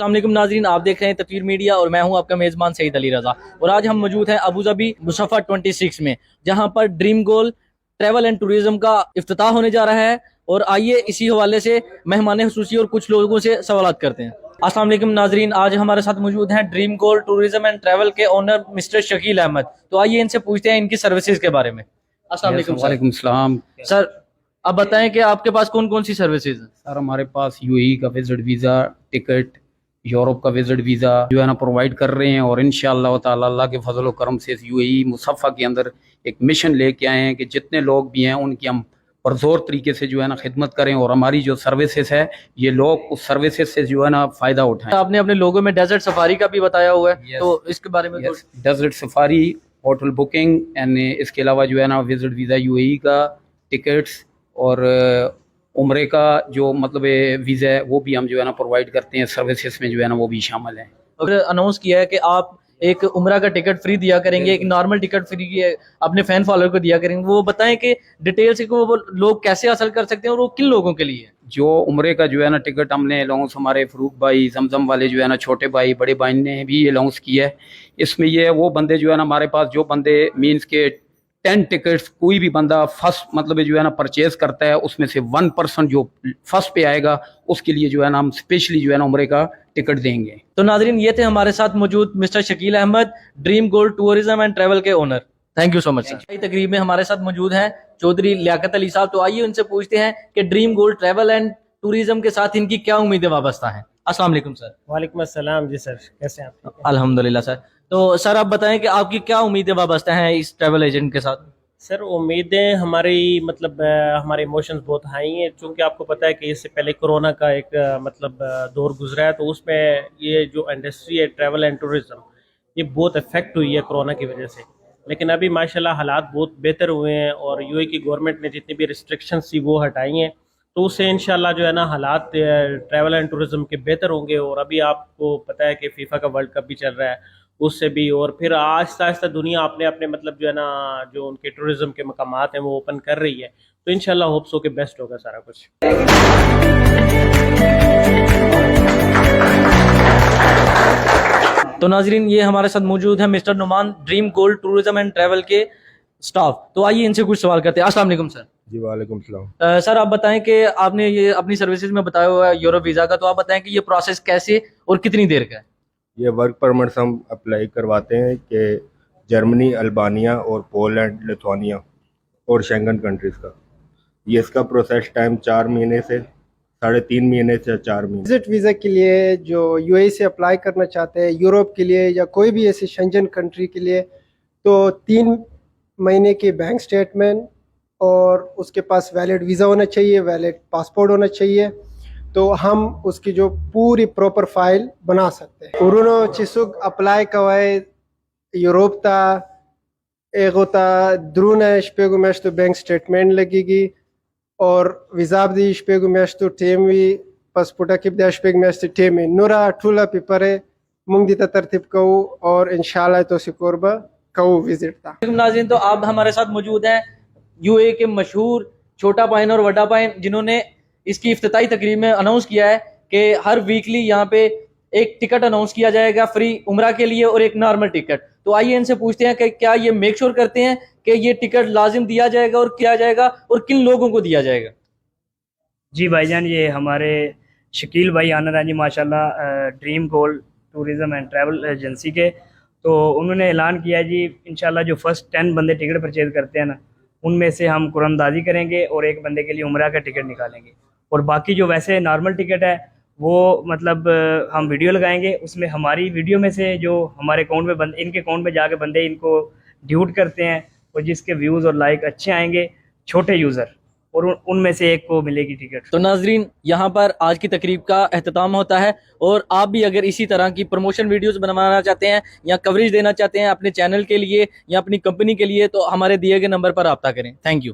अस्सलाम वालेकुम नाज़रीन, आप देख रहे हैं तकवीर मीडिया और मैं हूं आपका मेज़बान सईद अली रज़ा। और आज हम मौजूद हैं अबू धाबी मुसफ़ा 26 में, जहां पर dream goal travel and tourism का इफ्तिताह होने जा रहा है। और आइए इसी हवाले से मेहमान खुसूसी और कुछ लोगों से सवालात करते हैं। अस्सलाम वालेकुम नाज़रीन, आज हमारे साथ मौजूद हैं dream goal tourism and travel के ओनर मिस्टर शकील अहमद। तो आइए इनसे पूछते हैं इनकी सर्विसेज के बारे में। अस्सलाम वालेकुम सर। वालेकुम सलाम। सर अब बताएं कि आपके पास कौन कौन सी सर्विसेज हैं? सर हमारे पास यूएई का विजिट वीज़ा, टिकट, यूरोप का विजिट वीज़ा जो है ना प्रोवाइड कर रहे हैं। और इंशाअल्लाह ताला अल्लाह के फजल व करम से यूएई मुसफ़ा के अंदर एक मिशन लेके आए हैं कि जितने लोग भी हैं उनकी हम पुरज़ोर तरीके से जो है ना खिदमत करें और हमारी जो सर्विसेज है ये लोग उस सर्विसेज से जो है ना फ़ायदा उठाएं। आपने अपने लोगों में डेजर्ट सफारी का भी बताया हुआ है, तो इसके बारे में desert safari, hotel booking and इसके अलावा जो है ना विजिट वीज़ा यूएई का, टिकट्स और उम्रे का जो मतलब वीज़ा है वो भी हम जो है ना प्रोवाइड करते हैं। सर्विसेज में जो है ना वो भी शामिल है। और अनाउंस किया है कि आप एक उम्रा का टिकट फ्री दिया करेंगे, एक नॉर्मल टिकट फ्री अपने फैन फॉलोअर को दिया करेंगे। वो बताएं कि डिटेल से वो लोग कैसे हासिल कर सकते हैं और वो किन लोगों के लिए है। जो उम्रे का जो है ना टिकट हमने लॉन्च हमारे फरूक भाई, जमजम वाले जो है ना छोटे भाई, बड़े भाई ने भी ये लॉन्च किया है। इसमें ये है वो बंदे जो है ना हमारे पास जो बंदे मीन्स के 10 टिकट्स कोई भी बंदा फर्स्ट मतलब जो है ना परचेज करता है उसमें से 1% जो फर्स्ट पे आएगा उसके लिए जो है ना हम स्पेशली जो है ना उम्रे का टिकट देंगे। तो नाजरीन ये थे हमारे साथ मौजूद mister Shakeel Ahmed, dream gold tourism and travel के owner. Thank you so much sir. तकरीब में हमारे साथ मौजूद हैं चौधरी लियाकत अली साहब। तो आइए उनसे पूछते हैं कि dream gold travel and tourism के साथ इनकी क्या उम्मीदें वाबस्ता हैं। अस्सलाम वालेकुम सर। वालेकुम अस्सलाम जी सर, कैसे हैं आप? अल्हम्दुलिल्लाह सर। तो सर आप बताएं कि आपकी क्या उम्मीदें वाबस्ता हैं इस ट्रैवल एजेंट के साथ? सर उम्मीदें हमारी मतलब हमारे इमोशंस बहुत हाई हैं, क्योंकि आपको पता है कि इससे पहले कोरोना का एक दौर गुजरा है, तो उसमें ये जो इंडस्ट्री है ट्रैवल एंड टूरिज्म ये बहुत इफेक्ट हुई है कोरोना की वजह से। लेकिन अभी माशाल्लाह हालात बहुत बेहतर हुए हैं और यूएई की गवर्नमेंट ने जितनी भी रिस्ट्रिक्शंस थी वो हटाई हैं, तो उससे इंशाल्लाह जो है ना हालात ट्रैवल एंड टूरिज्म के बेहतर होंगे। और अभी आपको पता है कि फीफा का वर्ल्ड कप भी चल रहा है, उससे भी और फिर आहिस्ता आहिस्ता दुनिया अपने अपने मतलब जो है ना जो उनके टूरिज्म के मकामात हैं वो ओपन कर रही है, तो इंशाल्लाह होप्स हो के बेस्ट होगा सारा कुछ। तो नाजरीन ये हमारे साथ मौजूद है Mr Numan, dream gold tourism and travel के स्टाफ। तो आइए इनसे कुछ सवाल करते हैं। अस्सलाम वालेकुम सर। जी वालेकुम सलाम। सर आप बताएं कि आपने ये अपनी सर्विसेज में बताया हुआ है यूरोप वीज़ा का, तो आप बताएं कि ये प्रोसेस कैसे और कितनी देर का है? ये वर्क परमिट्स हम अप्लाई करवाते हैं कि जर्मनी, अल्बानिया और पोलैंड, लिथुआनिया और शेंगन कंट्रीज़ का। ये इसका प्रोसेस टाइम 4 महीने से 3.5 महीने से 4 महीने। विजिट वीज़ा के लिए जो यूएई से अप्लाई करना चाहते हैं, यूरोप के लिए या कोई भी ऐसी शेंगन कंट्री के लिए, तो 3 महीने की बैंक स्टेटमेंट और उसके पास वैलिड वीज़ा होना चाहिए, वैलिड पासपोर्ट होना चाहिए, तो हम उसकी जो पूरी प्रॉपर फाइल बना सकते हैं। उन्होंने चिसुक अप्लाई कवाए यूरोप ता एक होता द्रून स्पेगु मैच तो बैंक स्टेटमेंट लगेगी और वीज़ा दी स्पेगु मैच तो टेमी पासपोर्ट की बदा स्पेग मैच तो टेमी नूरा ठूला पेपर है मुंग दी तरतीब कहूँ और इंशाल्लाह तो सिकोरबा कहूँ विजिट था। नाज़रीन तो आप हमारे साथ मौजूद हैं यूएई के मशहूर छोटा पाइन और वड्डा पाइन, जिन्होंने इसकी इफ्तिताई तकरीब में अनाउंस किया है कि हर वीकली यहाँ पे एक टिकट अनाउंस किया जाएगा फ्री उम्रा के लिए और एक नॉर्मल टिकट। तो आइए इनसे पूछते हैं कि क्या ये मेक श्योर करते हैं कि ये टिकट लाजिम दिया जाएगा और किया जाएगा और किन लोगों को दिया जाएगा? जी भाईजान, ये हमारे शकील भाई आनर हैं जी माशाल्लाह, dream gold tourism and travel agency के। तो उन्होंने ऐलान किया जी इंशाल्लाह जो फर्स्ट 10 बंदे टिकट परचेज करते हैं ना, उनमें से हम कुरानदाजी करेंगे और एक बंदे के लिए उम्रा का टिकट निकालेंगे। और बाकी जो वैसे नॉर्मल टिकट है वो मतलब हम वीडियो लगाएंगे, उसमें हमारी वीडियो में से जो हमारे अकाउंट में बंदे, इनके अकाउंट में जाके बंदे इनको ड्यूट करते हैं और जिसके व्यूज़ और लाइक अच्छे आएंगे, छोटे यूज़र, और उनमें से एक को मिलेगी टिकट। तो नाजरीन यहाँ पर आज की तकरीब का एहतमाम होता है और आप भी अगर इसी तरह की प्रमोशन वीडियोस बनवाना चाहते हैं या कवरेज देना चाहते हैं अपने चैनल के लिए या अपनी कंपनी के लिए, तो हमारे दिए गए नंबर पर रब्ता करें। Thank you.